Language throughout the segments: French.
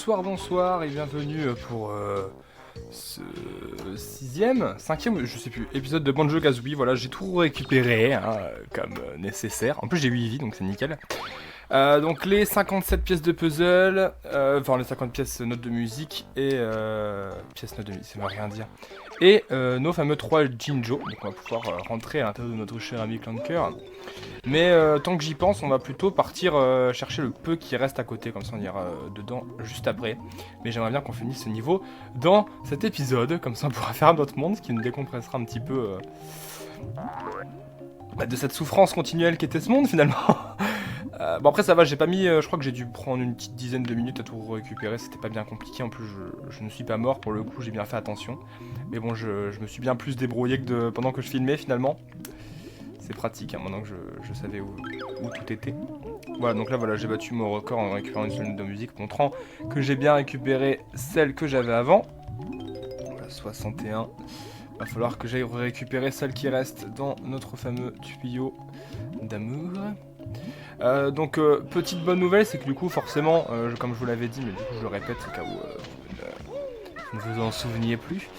Bonsoir et bienvenue pour ce cinquième, je sais plus, épisode de Banjo-Kazooie. Voilà, j'ai tout récupéré hein, comme nécessaire. En plus j'ai 8 vies donc c'est nickel. Donc les 57 pièces de puzzle, enfin les 50 pièces notes de musique et pièces notes de musique, ça veut rien dire. Et nos fameux 3 Jinjo, donc on va pouvoir rentrer à l'intérieur de notre cher ami Clanker. Mais tant que j'y pense, on va plutôt partir chercher le peu qui reste à côté, comme ça on ira dedans juste après. Mais j'aimerais bien qu'on finisse ce niveau dans cet épisode, comme ça on pourra faire un autre monde, ce qui nous décompressera un petit peu de cette souffrance continuelle qu'était ce monde finalement. Bon après ça va, j'ai pas mis, je crois que j'ai dû prendre une petite dizaine de minutes à tout récupérer, c'était pas bien compliqué, en plus je ne suis pas mort pour le coup, j'ai bien fait attention. Mais bon je me suis bien plus débrouillé que pendant que je filmais finalement. C'est pratique, hein, maintenant que je savais où tout était. Voilà, donc là voilà, j'ai battu mon record en récupérant une seule note de musique, montrant que j'ai bien récupéré celle que j'avais avant. Voilà, 61. Va falloir que j'aille récupérer celle qui reste dans notre fameux tuyau d'amour. Donc petite bonne nouvelle, c'est que du coup forcément, comme je vous l'avais dit, mais du coup je le répète au cas où vous ne vous en souveniez plus.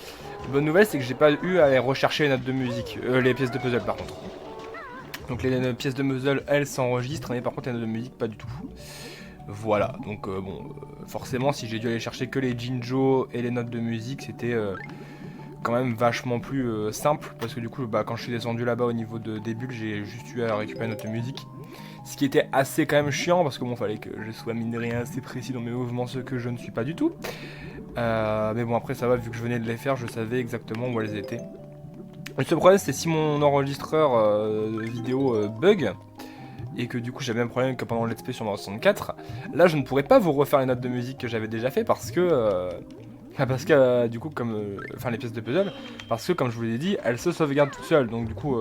Bonne nouvelle, c'est que j'ai pas eu à aller rechercher les notes de musique, les pièces de puzzle par contre. Donc les pièces de puzzle, elles s'enregistrent, mais par contre les notes de musique, pas du tout. Voilà, donc forcément, si j'ai dû aller chercher que les Jinjo et les notes de musique, c'était quand même vachement plus simple, parce que du coup, quand je suis descendu là-bas au niveau des bulles, j'ai juste eu à récupérer une note de musique. Ce qui était assez quand même chiant, parce que bon, fallait que je sois mine de rien assez précis dans mes mouvements, ce que je ne suis pas du tout. Mais bon, après ça va, vu que je venais de les faire, je savais exactement où elles étaient. Le seul problème, c'est si mon enregistreur vidéo bug, et que du coup j'avais le même problème que pendant le Let's Play sur Mario 64, là je ne pourrais pas vous refaire les notes de musique que j'avais déjà fait parce que du coup comme enfin les pièces de puzzle, parce que comme je vous l'ai dit, elles se sauvegardent toutes seules, donc du coup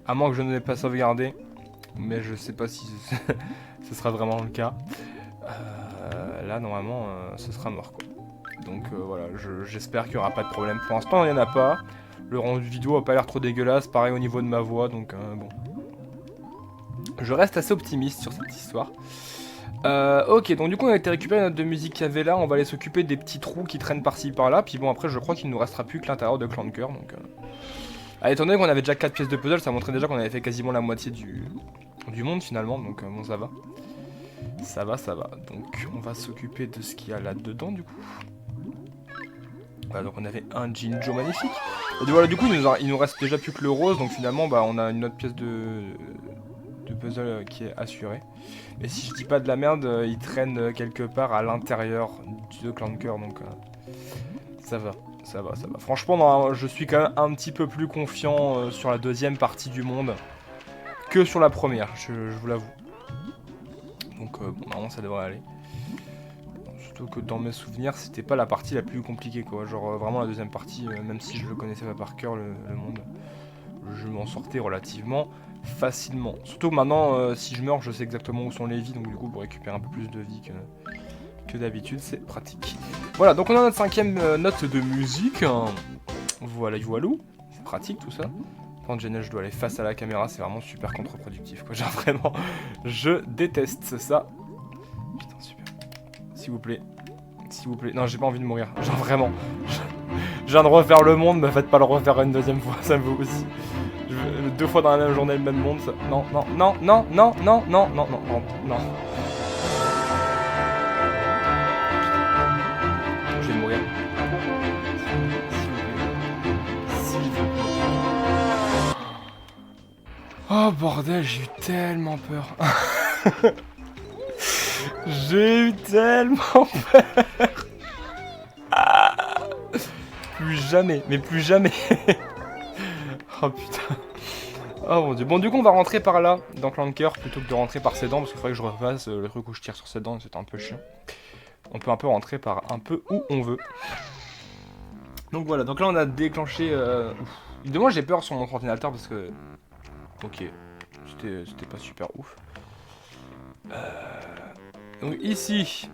à moins que je ne l'ai pas sauvegardé, mais je sais pas si ce sera vraiment le cas, là normalement ce sera mort quoi. Donc voilà, j'espère qu'il n'y aura pas de problème. Pour l'instant il n'y en a pas. Le rendu vidéo a pas l'air trop dégueulasse, pareil au niveau de ma voix, donc bon. Je reste assez optimiste sur cette histoire. Ok, donc du coup on a été récupérer notre de musique qu'il y avait là, on va aller s'occuper des petits trous qui traînent par-ci par-là, puis bon après je crois qu'il ne nous restera plus que l'intérieur de Clanker, donc... étant donné qu'on avait déjà 4 pièces de puzzle, ça montrait déjà qu'on avait fait quasiment la moitié du monde finalement, donc bon ça va. Ça va, donc on va s'occuper de ce qu'il y a là-dedans du coup. Voilà, donc on avait un Jinjo magnifique. Et voilà, du coup il nous reste déjà plus que le rose, donc finalement on a une autre pièce de puzzle qui est assurée. Mais si je dis pas de la merde, il traîne quelque part à l'intérieur de Clanker, donc ça va. Franchement, je suis quand même un petit peu plus confiant sur la deuxième partie du monde que sur la première, je vous l'avoue. Donc bon, normalement ça devrait aller. Surtout que dans mes souvenirs, c'était pas la partie la plus compliquée quoi. Genre vraiment la deuxième partie, même si je le connaissais pas par cœur le monde, je m'en sortais relativement facilement. Surtout que maintenant, si je meurs, je sais exactement où sont les vies, donc du coup pour récupérer un peu plus de vie que d'habitude, c'est pratique. Voilà, donc on a notre cinquième note de musique. Voilà, voilou. C'est pratique tout ça. Quand je dois aller face à la caméra, c'est vraiment super contre-productif quoi. Genre vraiment, je déteste ça. Putain, super. S'il vous plaît. Non, j'ai pas envie de mourir. Genre vraiment. Je viens de refaire le monde, me faites pas le refaire une deuxième fois, ça me vaut aussi. 2 fois dans la même journée le même monde, ça... Non. Je vais mourir. S'il vous plaît. Oh bordel, j'ai eu tellement peur. J'ai eu tellement peur. Plus jamais, mais plus jamais. Oh putain. Oh mon dieu. Bon du coup on va rentrer par là, dans Clanker, plutôt que de rentrer par ses dents, parce qu'il faudrait que je refasse le truc où je tire sur ses dents, c'était un peu chiant. On peut un peu rentrer par un peu où on veut. Donc voilà, donc là on a déclenché... Évidemment j'ai peur sur mon ordinateur parce que... Ok, c'était pas super ouf. Donc ici,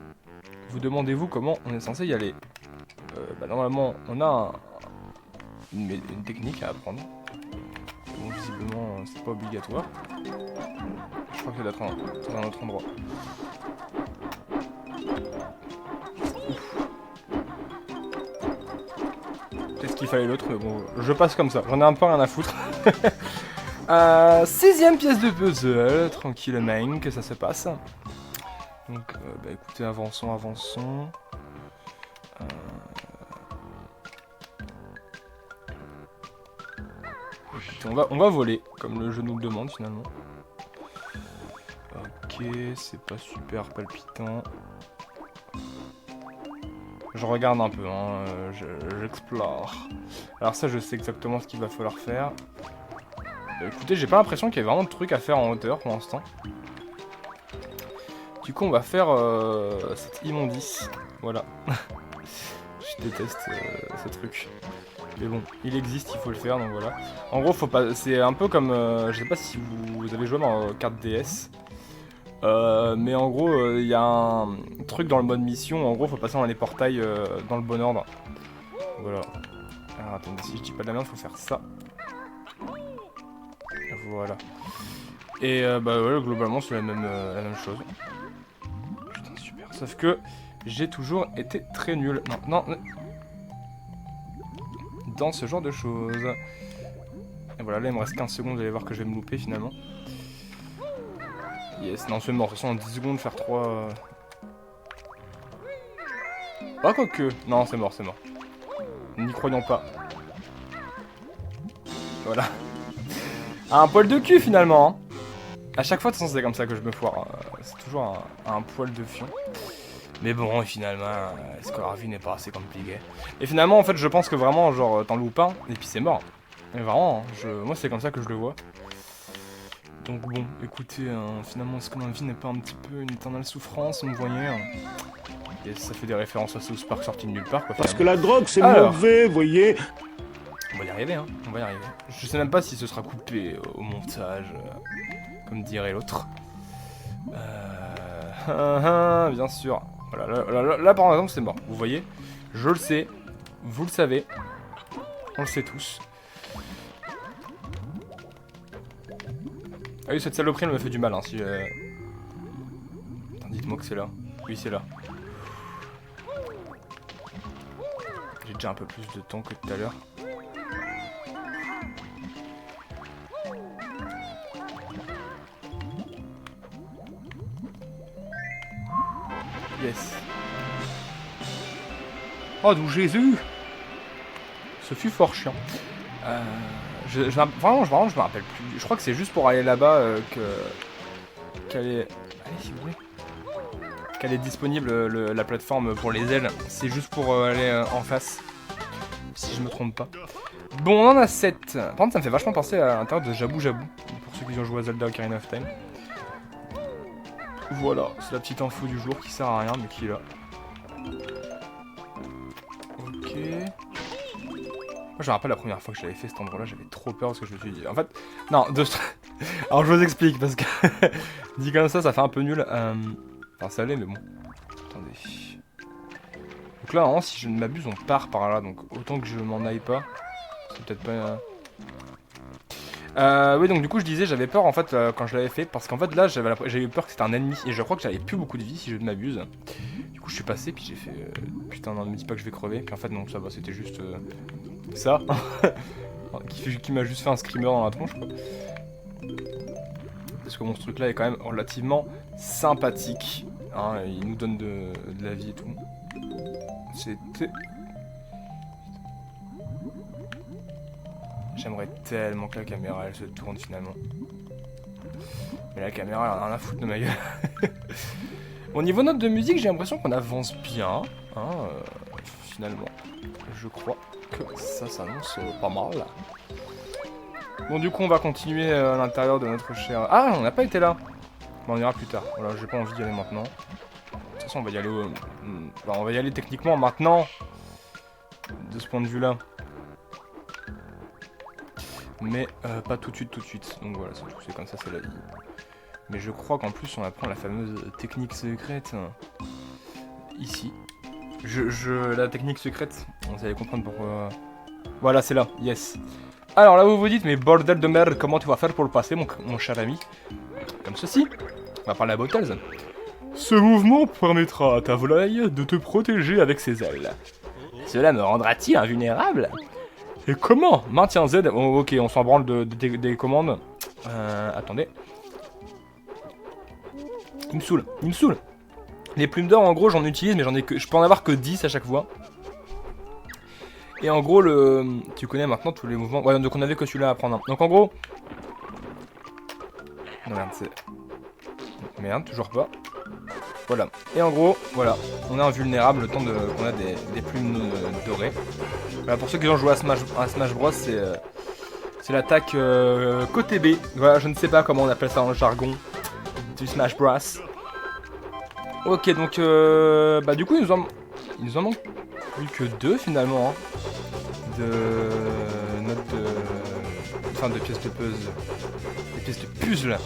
vous demandez-vous comment on est censé y aller. Normalement on a une technique à apprendre. Bon, visiblement, c'est pas obligatoire. Je crois que c'est d'être dans un autre endroit. qu'il fallait l'autre, mais bon, je passe comme ça, j'en ai un peu rien à foutre. 6ème pièce de puzzle, tranquillement, que ça se passe. Donc, bah écoutez, avançons. Écoutez, on va voler, comme le jeu nous le demande finalement. Ok, c'est pas super palpitant. Je regarde un peu, hein, j'explore. Alors ça, je sais exactement ce qu'il va falloir faire. Écoutez, j'ai pas l'impression qu'il y ait vraiment de trucs à faire en hauteur pour l'instant. Du coup, on va faire cette immondice. Voilà. Je déteste ce truc. Mais bon, il existe, il faut le faire, donc voilà. En gros, faut pas. C'est un peu comme. Je sais pas si vous avez joué dans carte DS. Mais en gros, il y a un truc dans le mode mission. En gros, faut passer dans les portails dans le bon ordre. Voilà. Alors attendez, si je dis pas de la merde, faut faire ça. Voilà. Et bah ouais, globalement, c'est la même chose. Putain, super. Sauf que j'ai toujours été très nul. Non. Dans ce genre de choses. Et voilà, là il me reste 15 secondes, vous allez voir que je vais me louper finalement. Yes, non c'est mort, de toute façon en 10 secondes faire 3... Ah quoique, non c'est mort. N'y croyons pas. Voilà. Un poil de cul finalement hein. À chaque fois de toute façon c'est comme ça que je me foire. C'est toujours un poil de fion. Mais bon, finalement, Score n'est pas assez compliqué. Et finalement, en fait, je pense que vraiment, genre, t'en loupes un, et puis c'est mort. Mais vraiment, moi, c'est comme ça que je le vois. Donc bon, écoutez, finalement, est-ce que ma vie n'est pas un petit peu une éternelle souffrance, vous voyez et ça fait des références à South Park sorti de nulle part, quoi. Parce que la drogue, c'est mauvais, vous voyez. On va y arriver, hein. On va y arriver. Je sais même pas si ce sera coupé au montage, comme dirait l'autre. Bien sûr. Voilà, là par exemple c'est mort, vous voyez. Je le sais, vous le savez. On le sait tous. Ah oui, cette saloperie elle me fait du mal hein, si Attends, dites-moi que c'est là. Oui, c'est là. J'ai déjà un peu plus de temps que tout à l'heure. Yes. Oh, d'où Jésus. Ce fut fort chiant. Vraiment, je me rappelle plus. Je crois que c'est juste pour aller là-bas qu'elle est... Allez, si vous voulez. Qu'elle est disponible, la plateforme pour les ailes. C'est juste pour aller en face. Si je me trompe pas. Bon, on en a 7. Par contre, ça me fait vachement penser à l'intérieur de Jabou Jabou. Pour ceux qui ont joué à Zelda Ocarina of Time. Voilà, c'est la petite info du jour qui sert à rien, mais qui est là. Ok. Moi, je me rappelle la première fois que j'avais fait cet endroit-là, j'avais trop peur parce que je me suis dit... En fait, non, alors je vous explique parce que... dit comme ça fait un peu nul. Enfin, ça allait, mais bon. Attendez. Donc là, normalement, si je ne m'abuse, on part par là, donc autant que je m'en aille pas. C'est peut-être pas... oui, donc du coup je disais j'avais peur en fait quand je l'avais fait parce qu'en fait là j'avais eu peur que c'était un ennemi et je crois que j'avais plus beaucoup de vie si je ne m'abuse. Du coup je suis passé puis j'ai fait putain non ne me dis pas que je vais crever puis en fait non ça va c'était juste ça qui m'a juste fait un screamer dans la tronche quoi. Parce que bon ce truc là est quand même relativement sympathique hein, il nous donne de la vie et tout. C'était... J'aimerais tellement que la caméra elle se tourne finalement. Mais la caméra elle a rien à foutre de ma gueule. Au niveau note de musique j'ai l'impression qu'on avance bien. Hein, finalement. Je crois que ça s'annonce pas mal. Bon du coup on va continuer à l'intérieur de notre cher... Ah on n'a pas été là. Bon, on ira plus tard. Voilà j'ai pas envie d'y aller maintenant. De toute façon on va y aller enfin, on va y aller techniquement maintenant. De ce point de vue là. Mais pas tout de suite, donc voilà, c'est comme ça, c'est la vie. Mais je crois qu'en plus on apprend la fameuse technique secrète ici. La technique secrète, vous allez comprendre pourquoi... Voilà, c'est là, yes. Alors là vous vous dites, mais bordel de merde, comment tu vas faire pour le passer mon cher ami? Comme ceci, on va parler à Bottles. Ce mouvement permettra à ta volaille de te protéger avec ses ailes. Cela me rendra-t-il invulnérable? Et comment? Maintien Z. Oh, ok, on s'en branle des commandes. Attendez. Il me saoule, il me saoule. Les plumes d'or, en gros, j'en utilise, mais je peux en avoir que 10 à chaque fois. Et en gros, tu connais maintenant tous les mouvements. Ouais, donc on avait que celui-là à prendre. Donc en gros... Non, merde, c'est... Merde, toujours pas. Voilà. Et en gros, voilà. On est invulnérable le temps qu'on a des plumes dorées. Voilà, pour ceux qui ont joué à Smash Bros, c'est l'attaque côté B. Voilà, je ne sais pas comment on appelle ça dans le jargon du Smash Bros. Ok, donc bah du coup il nous en manque plus que 2 finalement hein, de pièces de puzzle, des pièces de puzzle.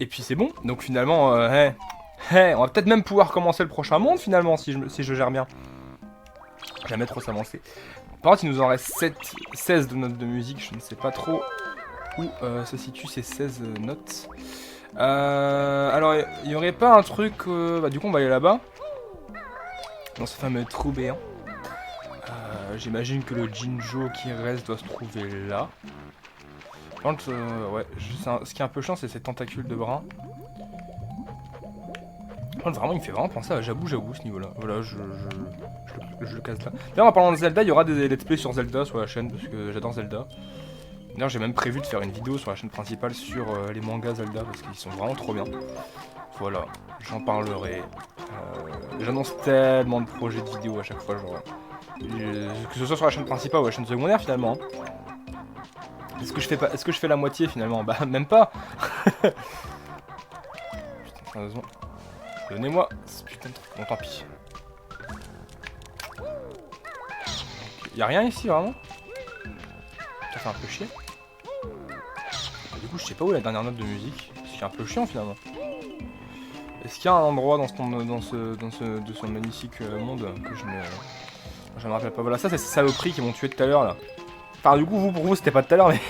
Et puis c'est bon. Donc finalement, on va peut-être même pouvoir commencer le prochain monde finalement si je gère bien. Jamais trop s'avancer. Par contre, il nous en reste 16 de notes de musique. Je ne sais pas trop où se situent ces 16 notes. Alors, il n'y aurait pas un truc... bah, du coup, on va aller là-bas. Dans ce fameux trou béant. J'imagine que le Jinjo qui reste doit se trouver là. Par contre, ouais, ce qui est un peu chiant, c'est ces tentacules de bras. Par contre, vraiment, il me fait vraiment penser à Jabou ce niveau-là. Voilà, je le casse là. D'ailleurs, en parlant de Zelda, il y aura des let's play sur Zelda sur la chaîne, parce que j'adore Zelda. D'ailleurs, j'ai même prévu de faire une vidéo sur la chaîne principale sur les mangas Zelda, parce qu'ils sont vraiment trop bien. Voilà, j'en parlerai. J'annonce tellement de projets de vidéos à chaque fois, genre... que ce soit sur la chaîne principale ou la chaîne secondaire, finalement. Hein. Est-ce que je fais la moitié, finalement? Bah, même pas. Putain, sérieusement. Donnez-moi ce putain de truc. Bon, tant pis. Y'a rien ici, vraiment? Ça fait un peu chier. Du coup, je sais pas où est la dernière note de musique. C'est un peu chiant, finalement. Est-ce qu'il y a un endroit dans ce magnifique monde que je me rappelle pas? Voilà, ça, c'est ces saloperies qui m'ont tué tout à l'heure, là. Enfin, du coup, pour vous, c'était pas tout à l'heure, mais...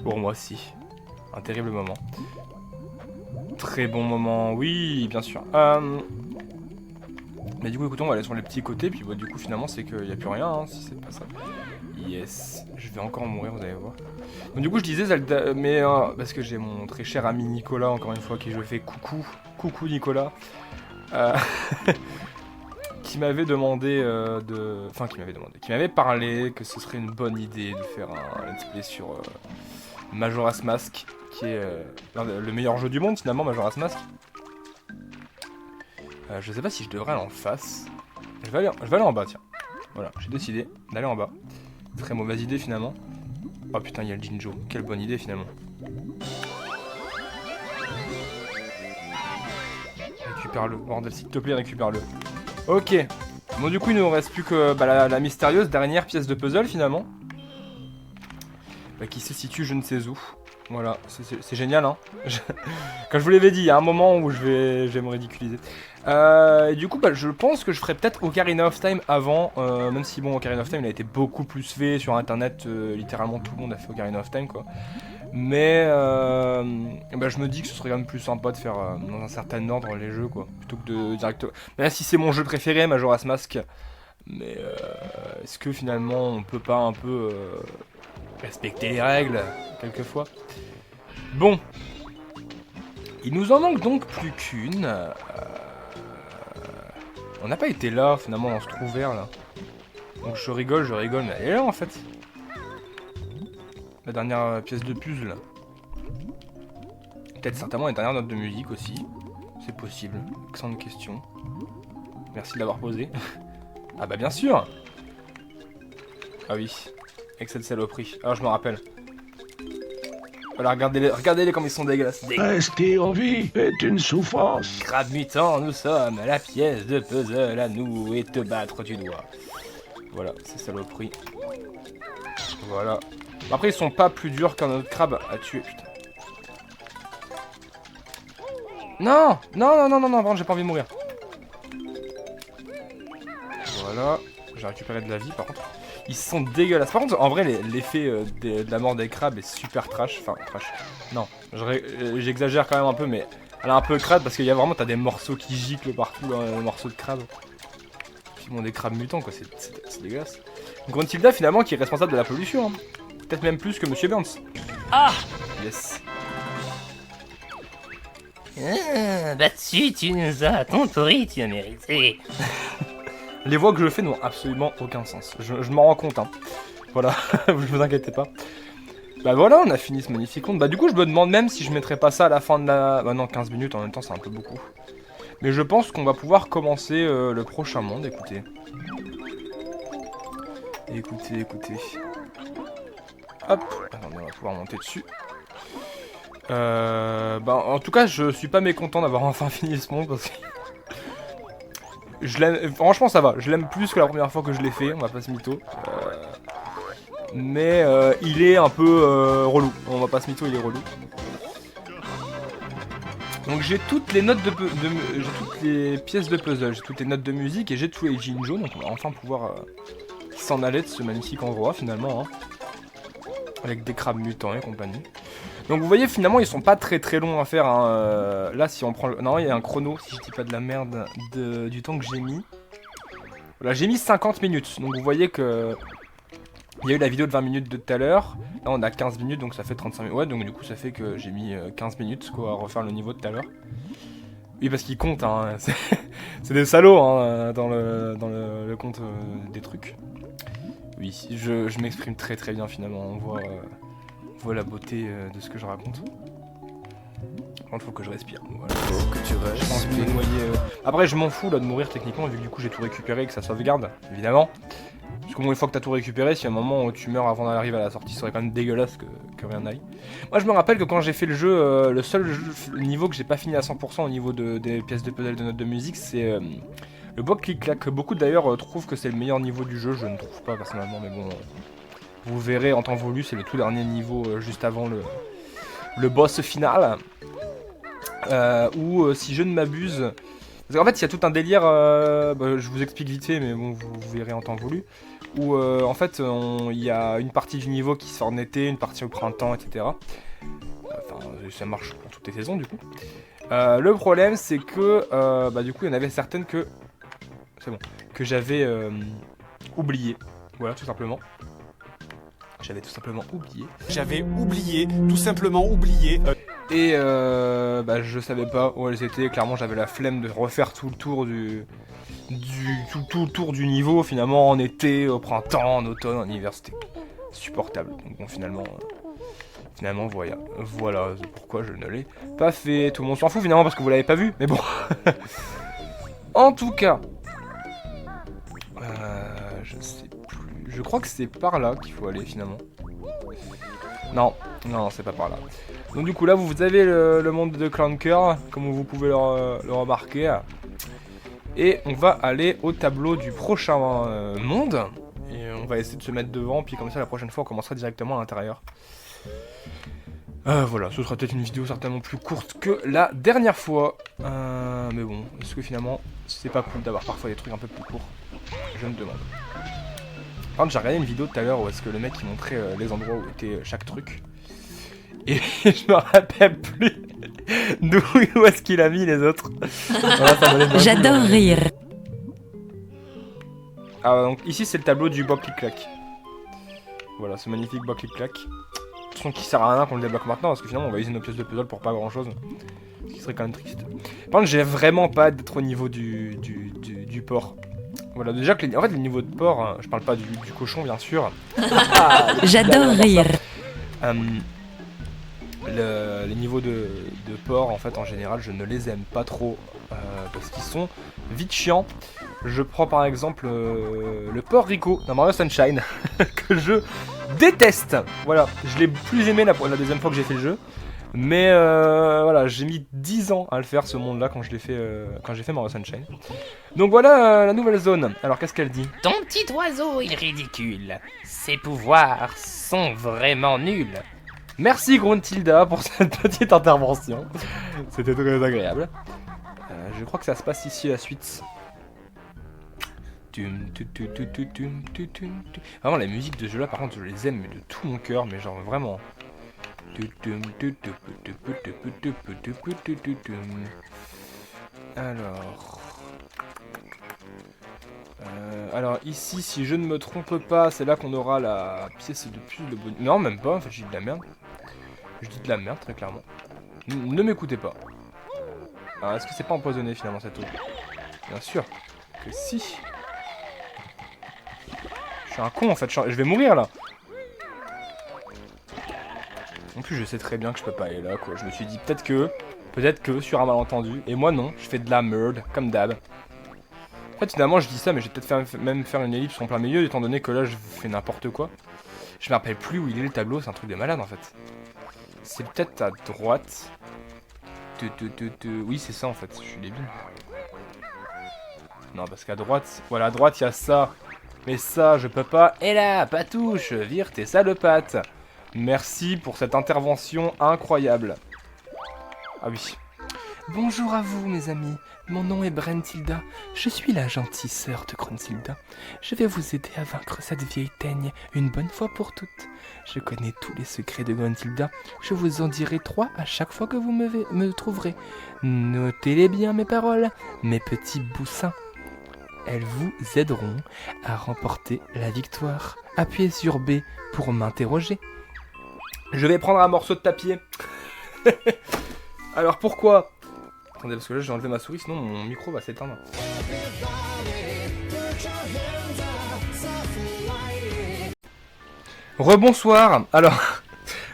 pour moi, si. Un terrible moment. Très bon moment, oui, bien sûr. Mais du coup, écoutez, on va aller sur les petits côtés, puis bah, du coup, finalement, c'est qu'il n'y a plus rien, hein, si c'est pas ça. Yes, je vais encore mourir, vous allez voir. Donc du coup, je disais Zelda, mais parce que j'ai mon très cher ami Nicolas, encore une fois, qui je fais coucou Nicolas, qui m'avait demandé qui m'avait parlé que ce serait une bonne idée de faire un let's play sur Majora's Mask, qui est le meilleur jeu du monde finalement, Majora's Mask. Je sais pas si je devrais aller en face. Je vais aller en bas, tiens. Voilà, j'ai décidé d'aller en bas. Très mauvaise idée finalement. Oh putain, il y a le Jinjo. Quelle bonne idée finalement. Récupère-le, bordel, s'il te plaît, récupère-le. Ok. Bon, du coup, il nous reste plus que bah, la mystérieuse dernière pièce de puzzle finalement. Bah, qui se situe je ne sais où. Voilà, c'est génial, hein. Comme je vous l'avais dit, il y a un moment où je vais me ridiculiser. Et du coup, bah, je pense que je ferai peut-être Ocarina of Time avant, même si bon, Ocarina of Time, il a été beaucoup plus fait sur internet, littéralement tout le monde a fait Ocarina of Time, quoi. Mais bah, je me dis que ce serait quand même plus sympa de faire dans un certain ordre les jeux, quoi, plutôt que de directement... Même si c'est mon jeu préféré, Majora's Mask, mais est-ce que finalement on peut pas un peu respecter les règles, quelquefois? Bon. Il nous en manque donc plus qu'une. On n'a pas été là, finalement, dans ce trou vert, là. Donc je rigole, mais elle est là, en fait. La dernière pièce de puzzle. Peut-être certainement la dernière note de musique aussi. C'est possible. Excellente question. Merci de l'avoir posée. Ah bah bien sûr. Ah oui. Avec cette saloperie. Alors je me rappelle. Voilà, regardez-les comme ils sont dégueulasses. Rester en vie est une souffrance. Crabe mutant, nous sommes la pièce de puzzle à nous et te battre du doigt. Voilà, ces saloperies. Voilà. Après, ils sont pas plus durs qu'un autre crabe à tuer, putain. Non, par contre, j'ai pas envie de mourir. Voilà, j'ai récupéré de la vie, par contre. Ils sont dégueulasses. Par contre, en vrai, l'effet de la mort des crabes est super trash. Enfin, trash. Non, j'exagère quand même un peu, mais elle est un peu crade parce qu'il y a vraiment, t'as des morceaux qui giclent partout, là, des morceaux de crabes. Puis bon, des crabes mutants, quoi, c'est dégueulasse. Gruntilda finalement qui est responsable de la pollution. Hein. Peut-être même plus que Monsieur Burns. Ah, Yes. là-dessus, tu nous as ton pourri, tu as mérité. Les voix que je fais n'ont absolument aucun sens. Je m'en rends compte. Hein. Voilà, vous inquiétez pas. Bah voilà, on a fini ce magnifique compte. Bah du coup, je me demande même si je mettrais pas ça à la fin de la... Bah non, 15 minutes en même temps, c'est un peu beaucoup. Mais je pense qu'on va pouvoir commencer le prochain monde, écoutez. Écoutez. Hop, attendez, on va pouvoir monter dessus. Bah en tout cas, je suis pas mécontent d'avoir enfin fini ce monde parce que... Je l'aime... Franchement, ça va. Je l'aime plus que la première fois que je l'ai fait, on va pas se mytho. Mais il est un peu relou. On va pas se mytho, il est relou. Donc j'ai toutes les notes j'ai toutes les pièces de puzzle, j'ai toutes les notes de musique et j'ai tous les Jinjo, donc on va enfin pouvoir s'en aller de ce magnifique endroit finalement, hein, avec des crabes mutants et compagnie. Donc vous voyez finalement ils sont pas très longs à faire, hein. Là si on prend le... Non, il y a un chrono, si je dis pas de la merde, du temps que j'ai mis. Voilà, j'ai mis 50 minutes, donc vous voyez que... Il y a eu la vidéo de 20 minutes de tout à l'heure, là on a 15 minutes donc ça fait 35 minutes, ouais donc du coup ça fait que j'ai mis 15 minutes quoi à refaire le niveau de tout à l'heure. Oui parce qu'ils comptent, hein. C'est des salauds hein, dans le compte des trucs. Oui, je m'exprime très bien finalement, on voit la beauté de ce que je raconte. Par contre faut que je respire, voilà. Faut que tu Je pense restes. me noyer, Après je m'en fous là de mourir techniquement vu que du coup j'ai tout récupéré et que ça sauvegarde, évidemment. Parce que bon, une fois que t'as tout récupéré, si à un moment où tu meurs avant d'arriver à la sortie, ce serait quand même dégueulasse que rien n'aille. Moi je me rappelle que quand j'ai fait le jeu, le seul niveau que j'ai pas fini à 100% au niveau des pièces de puzzle de notes de musique, c'est le Bob Click-Clack. Beaucoup d'ailleurs trouvent que c'est le meilleur niveau du jeu, je ne trouve pas personnellement, mais bon, vous verrez en temps voulu, c'est le tout dernier niveau juste avant le boss final. Où si je ne m'abuse... Parce qu'en fait il y a tout un délire, bah, je vous explique vite fait mais bon vous verrez en temps voulu. Où en fait il y a une partie du niveau qui sort en été, une partie au printemps, etc. Enfin ça marche pour toutes les saisons du coup. Le problème c'est que bah, du coup il y en avait certaines que... C'est bon. Que j'avais oublié. Voilà tout simplement. J'avais tout simplement oublié. J'avais oublié, tout simplement oublié. Et bah, je savais pas où elles étaient. Clairement, j'avais la flemme de refaire tout le tour tout le tour du niveau. Finalement, en été, au printemps, en automne, en hiver, c'était supportable. Donc bon, finalement, voilà pourquoi je ne l'ai pas fait. Tout le monde s'en fout finalement parce que vous l'avez pas vu. Mais bon. En tout cas, je ne sais plus. Je crois que c'est par là qu'il faut aller finalement. Non, c'est pas par là. Donc du coup là vous avez le monde de Clanker, comme vous pouvez le remarquer. Et on va aller au tableau du prochain monde. Et on va essayer de se mettre devant, puis comme ça la prochaine fois on commencera directement à l'intérieur. Voilà, ce sera peut-être une vidéo certainement plus courte que la dernière fois. Mais bon, est-ce que finalement c'est pas cool d'avoir parfois des trucs un peu plus courts? Je me demande. Par contre j'ai regardé une vidéo tout à l'heure où est-ce que le mec il montrait les endroits où était chaque truc. Et je me rappelle plus où est-ce qu'il a mis les autres. Voilà, J'adore rire. Ah donc ici c'est le tableau du Bob Click-Clack. Voilà, ce magnifique Bob Click-Clack. Son qui sert à rien qu'on le débloque maintenant parce que finalement on va utiliser nos pièces de puzzle pour pas grand chose. Ce qui serait quand même triste. Par contre j'ai vraiment pas d'être au niveau du port. Voilà, déjà que en fait le niveau de port, hein, je parle pas du cochon bien sûr. J'adore rire. Les niveaux de port en fait en général je ne les aime pas trop parce qu'ils sont vite chiants. Je prends par exemple le port Rico dans Mario Sunshine que je déteste. Voilà, je l'ai plus aimé la deuxième fois que j'ai fait le jeu. Mais voilà, j'ai mis 10 ans à le faire ce monde là quand je l'ai fait quand j'ai fait Mario Sunshine. Donc voilà la nouvelle zone. Alors qu'est-ce qu'elle dit? Ton petit oiseau est ridicule. Ses pouvoirs sont vraiment nuls. Merci Gruntilda pour cette petite intervention. C'était très agréable. Je crois que ça se passe ici la suite. Vraiment la musique de ce jeu là par contre je les aime mais de tout mon cœur, mais genre vraiment. Alors Alors ici, si je ne me trompe pas, c'est là qu'on aura la pièce de puce de bonus. Non, même pas, en fait, je dis de la merde. Je dis de la merde, très clairement. Ne m'écoutez pas. Alors, est-ce que c'est pas empoisonné, finalement, cette eau? Bien sûr que si. Je suis un con, en fait, je vais mourir, là. En plus, je sais très bien que je peux pas aller là, quoi. Je me suis dit, peut-être que, sur un malentendu. Et moi, non, je fais de la merde, comme d'hab. En fait, finalement, je dis ça, mais je vais peut-être même faire une ellipse en plein milieu, étant donné que là, je fais n'importe quoi. Je me rappelle plus où il est le tableau, c'est un truc de malade, en fait. C'est peut-être à droite. Oui, c'est ça, en fait, je suis débile. Non, parce qu'à droite, voilà, à droite, il y a ça. Mais ça, je peux pas. Et là, Patouche, vire tes sales pattes. Merci pour cette intervention incroyable. Ah oui. Bonjour à vous, mes amis. Mon nom est Brentilda. Je suis la gentille sœur de Gruntilda. Je vais vous aider à vaincre cette vieille teigne une bonne fois pour toutes. Je connais tous les secrets de Gruntilda. Je vous en dirai 3 à chaque fois que vous me trouverez. Notez-les bien, mes paroles, mes petits boussins. Elles vous aideront à remporter la victoire. Appuyez sur B pour m'interroger. Je vais prendre un morceau de tapier. Alors pourquoi? Attendez, parce que là j'ai enlevé ma souris, sinon mon micro va s'éteindre. Rebonsoir. Alors,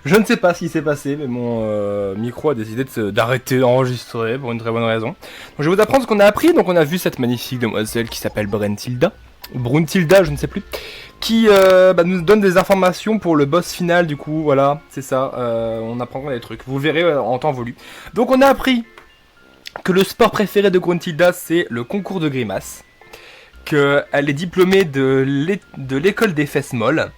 je ne sais pas ce qui s'est passé, mais mon micro a décidé d'arrêter d'enregistrer pour une très bonne raison. Donc, je vais vous apprendre ce qu'on a appris. Donc on a vu cette magnifique demoiselle qui s'appelle Brentilda. Bruntilda, je ne sais plus. Qui nous donne des informations pour le boss final, du coup, voilà, c'est ça. On apprendra des trucs. Vous verrez en temps voulu. Donc on a appris que le sport préféré de Gruntilda, c'est le concours de grimaces. Qu'elle est diplômée de l'école des fesses molles.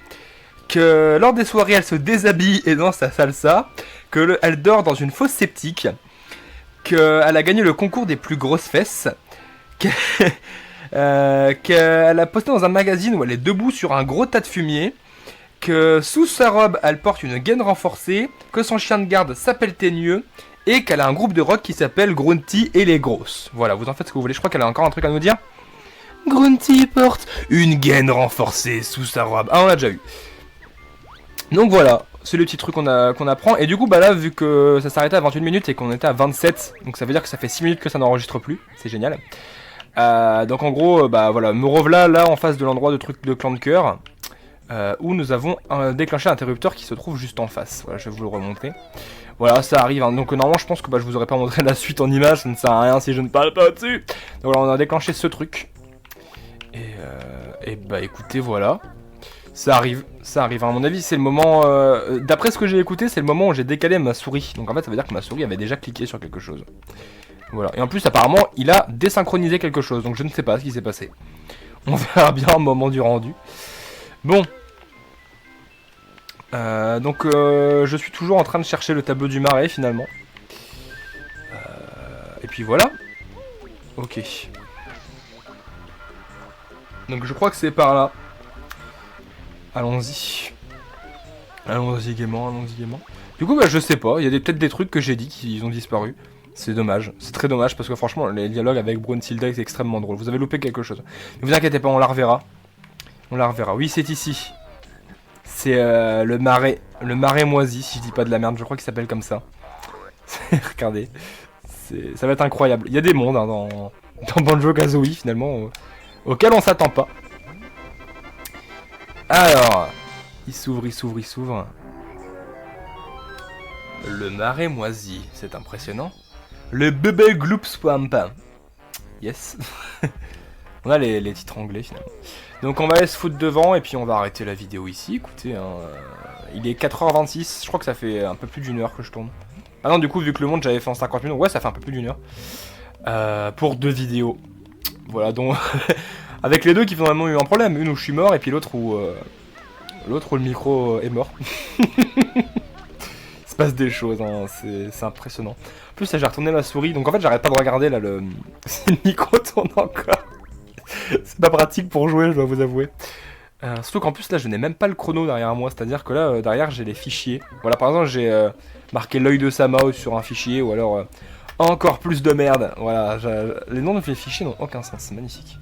Que lors des soirées, elle se déshabille et danse sa salsa. Elle dort dans une fosse septique. Qu'elle a gagné le concours des plus grosses fesses. Qu'elle a posté dans un magazine où elle est debout sur un gros tas de fumier. Que sous sa robe, elle porte une gaine renforcée. Que son chien de garde s'appelle Teigneux. Et qu'elle a un groupe de rock qui s'appelle Grunty et les Grosses. Voilà, vous en faites ce que vous voulez. Je crois qu'elle a encore un truc à nous dire. Grunty porte une gaine renforcée sous sa robe. Ah, on a déjà eu. Donc voilà, c'est le petit truc qu'on apprend. Et du coup, bah là, vu que ça s'arrêtait à 28 minutes et qu'on était à 27, donc ça veut dire que ça fait 6 minutes que ça n'enregistre plus. C'est génial. Donc en gros, bah voilà, me revoilà là en face de l'endroit de truc de clan de cœur. Où nous avons déclenché un interrupteur qui se trouve juste en face. Voilà, je vais vous le remontrer. Voilà, ça arrive, hein. Donc normalement je pense que je vous aurais pas montré la suite en image, ça ne sert à rien si je ne parle pas dessus. Donc voilà, on a déclenché ce truc. Et bah écoutez, voilà. Ça arrive, à mon avis c'est le moment, d'après ce que j'ai écouté, c'est le moment où j'ai décalé ma souris. Donc en fait ça veut dire que ma souris avait déjà cliqué sur quelque chose. Voilà, et en plus apparemment il a désynchronisé quelque chose, donc je ne sais pas ce qui s'est passé. On verra bien au moment du rendu. Bon. Donc je suis toujours en train de chercher le tableau du marais finalement. Et puis voilà. Ok. Donc je crois que c'est par là. Allons-y. Allons-y gaiement, allons-y gaiement. Du coup je sais pas, il y a peut-être des trucs que j'ai dit qui ont disparu. C'est dommage, c'est très dommage parce que franchement les dialogues avec Bruntilda c'est extrêmement drôle. Vous avez loupé quelque chose. Ne vous inquiétez pas, on la reverra. On la reverra. Oui, c'est ici. C'est le marais moisi, si je dis pas de la merde, je crois qu'il s'appelle comme ça. Regardez, ça va être incroyable. Il y a des mondes hein, dans Banjo-Kazooie finalement, auxquels on s'attend pas. Alors, il s'ouvre. Le marais moisi, c'est impressionnant. Le bébé Gloop Swamp. Yes. On a les titres anglais finalement. Donc on va aller se foutre devant et puis on va arrêter la vidéo ici. Écoutez, hein, il est 4h26, je crois que ça fait un peu plus d'une heure que je tourne. Ah non, du coup, vu que le monde j'avais fait en 50 minutes, ouais, ça fait un peu plus d'une heure. Pour 2 vidéos. Voilà, donc avec les deux qui ont vraiment eu un problème. Une où je suis mort et puis l'autre où le micro est mort. Il se passe des choses, hein, c'est impressionnant. En plus, là, j'ai retourné la souris, donc en fait, j'arrête pas de regarder là le micro tourne encore. C'est pas pratique pour jouer, je dois vous avouer. Surtout qu'en plus là je n'ai même pas le chrono derrière moi, c'est-à-dire que là derrière j'ai les fichiers. Voilà, par exemple j'ai marqué l'œil de Samao sur un fichier ou alors encore plus de merde. Voilà, les noms de mes fichiers n'ont aucun sens, c'est magnifique.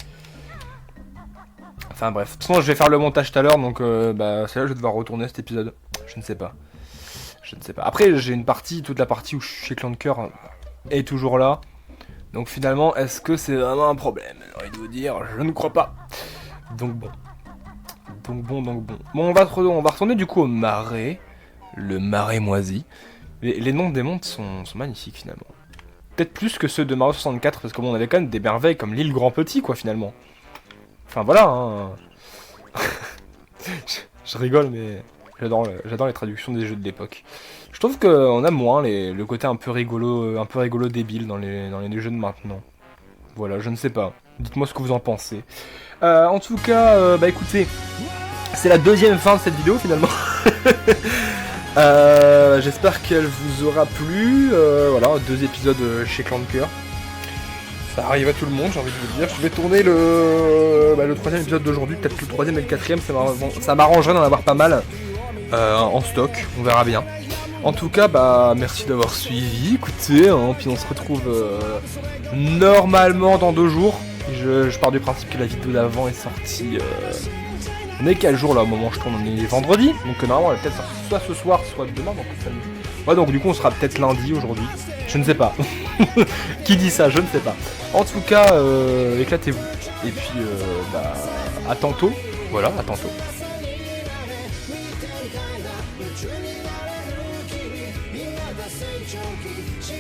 Enfin bref, de toute façon je vais faire le montage tout à l'heure, donc bah c'est là que je vais devoir retourner cet épisode. Je ne sais pas. Je ne sais pas. Après j'ai une partie, toute la partie où je suis chez Clan de Cœur est toujours là. Donc finalement, est-ce que c'est vraiment un problème? J'ai envie de vous dire, je ne crois pas. Donc bon. Bon, on va retourner du coup au marais. Le marais moisi. Les noms des mondes sont magnifiques finalement. Peut-être plus que ceux de Mario 64, parce que bon, on avait quand même des merveilles comme l'île Grand Petit, quoi, finalement. Enfin voilà, hein. je rigole, mais j'adore les traductions des jeux de l'époque. Je trouve qu'on a moins le côté un peu rigolo débile dans les jeux de maintenant. Voilà, je ne sais pas. Dites-moi ce que vous en pensez. En tout cas, bah écoutez, c'est la deuxième fin de cette vidéo finalement. J'espère qu'elle vous aura plu. Voilà, 2 épisodes chez Clan de Cœur. Ça arrive à tout le monde, j'ai envie de vous dire. Je vais tourner le 3ème épisode d'aujourd'hui, peut-être le 3ème et le 4ème, ça m'arrangerait d'en avoir pas mal en stock, on verra bien. En tout cas, bah merci d'avoir suivi, écoutez, hein, puis on se retrouve normalement dans 2 jours. Je pars du principe que la vidéo d'avant est sortie... On est quel jour là au moment où je tourne? On est vendredi, donc normalement elle est peut-être sortie soit ce soir, soit demain, donc ouais, donc du coup on sera peut-être lundi aujourd'hui, je ne sais pas. Qui dit ça? Je ne sais pas. En tout cas, éclatez-vous. Et puis, bah, à tantôt. Voilà, à tantôt. Junkie,